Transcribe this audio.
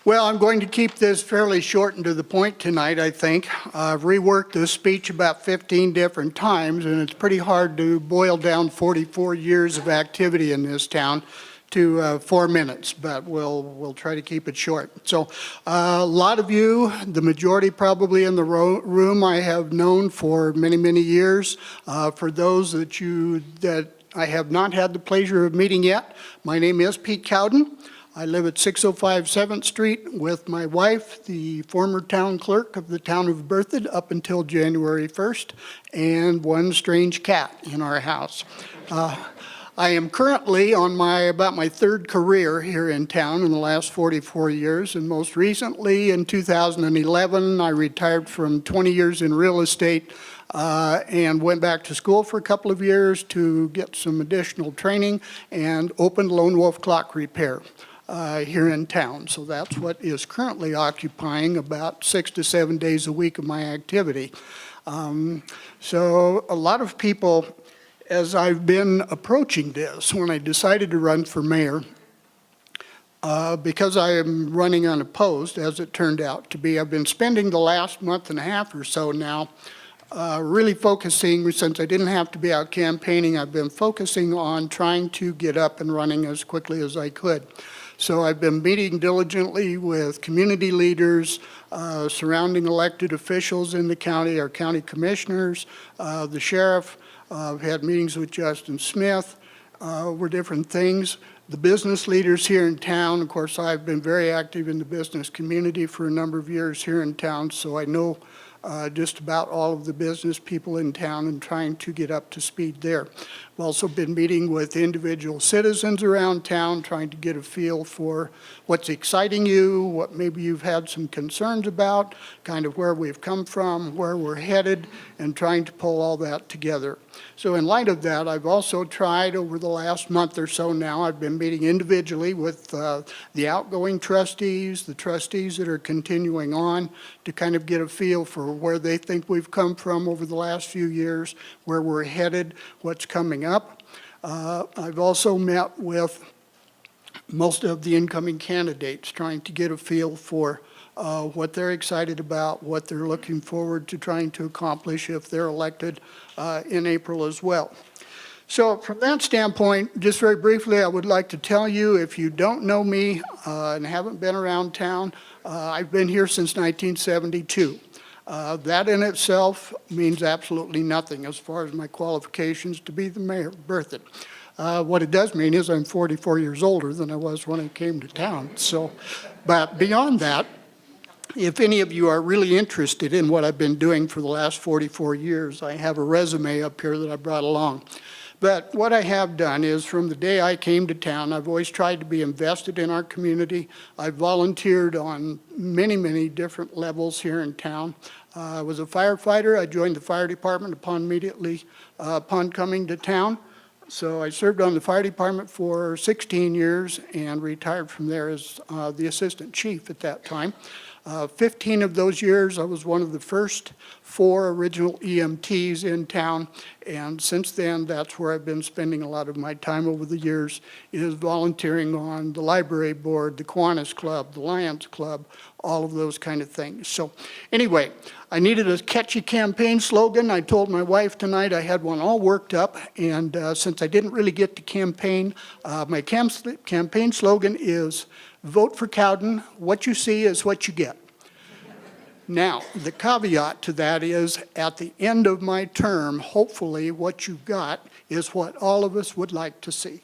Well, I'm going to keep this fairly short and to the point tonight, I think. I've reworked this speech about 15 different times, and it's pretty hard to boil down 44 years of activity in this town to 4 minutes, but we'll try to keep it short. So a lot of you, the majority probably in the room, I have known for many, many years. For those that I have not had the pleasure of meeting yet, my name is Pete Cowdin. I live at 605 7th Street with my wife, the former town clerk of the town of Berthoud up until January 1st, and one strange cat in our house. I am currently on about my third career here in town in the last 44 years, and most recently in 2011, I retired from 20 years in real estate and went back to school for a couple of years to get some additional training and opened Lone Wolf Clock Repair here in town. So that's what is currently occupying about 6 to 7 days a week of my activity. So a lot of people, as I've been approaching this, when I decided to run for mayor, because I am running unopposed, as it turned out to be, I've been spending the last month and a half or so now really focusing, since I didn't have to be out campaigning, I've been focusing on trying to get up and running as quickly as I could. So I've been meeting diligently with community leaders, surrounding elected officials in the county, our county commissioners, the sheriff. I've had meetings with Justin Smith over different things. The business leaders here in town, of course, I've been very active in the business community for a number of years here in town, so I know just about all of the business people in town and trying to get up to speed there. I've also been meeting with individual citizens around town, trying to get a feel for what's exciting you, what maybe you've had some concerns about, kind of where we've come from, where we're headed, and trying to pull all that together. So in light of that, I've also tried over the last month or so now, I've been meeting individually with the outgoing trustees, the trustees that are continuing on, to kind of get a feel for where they think we've come from over the last few years, where we're headed, what's coming up. I've also met with most of the incoming candidates, trying to get a feel for what they're excited about, what they're looking forward to trying to accomplish if they're elected in April as well. So from that standpoint, just very briefly, I would like to tell you, if you don't know me and haven't been around town, I've been here since 1972. That in itself means absolutely nothing as far as my qualifications to be the mayor of Berthoud. What it does mean is I'm 44 years older than I was when I came to town. So, but beyond that, if any of you are really interested in what I've been doing for the last 44 years, I have a resume up here that I brought along. But what I have done is, from the day I came to town, I've always tried to be invested in our community. I've volunteered on many, many different levels here in town. I was a firefighter. I joined the fire department immediately upon coming to town. So I served on the fire department for 16 years and retired from there as the assistant chief at that time. 15 of those years, I was one of the first 4 original EMTs in town, and since then, that's where I've been spending a lot of my time over the years, is volunteering on the library board, the Kiwanis Club, the Lions Club, all of those kind of things. So anyway, I needed a catchy campaign slogan. I told my wife tonight I had one all worked up, and since I didn't really get to campaign, my campaign slogan is, "Vote for Cowdin, what you see is what you get." Now, the caveat to that is, at the end of my term, hopefully what you've got is what all of us would like to see.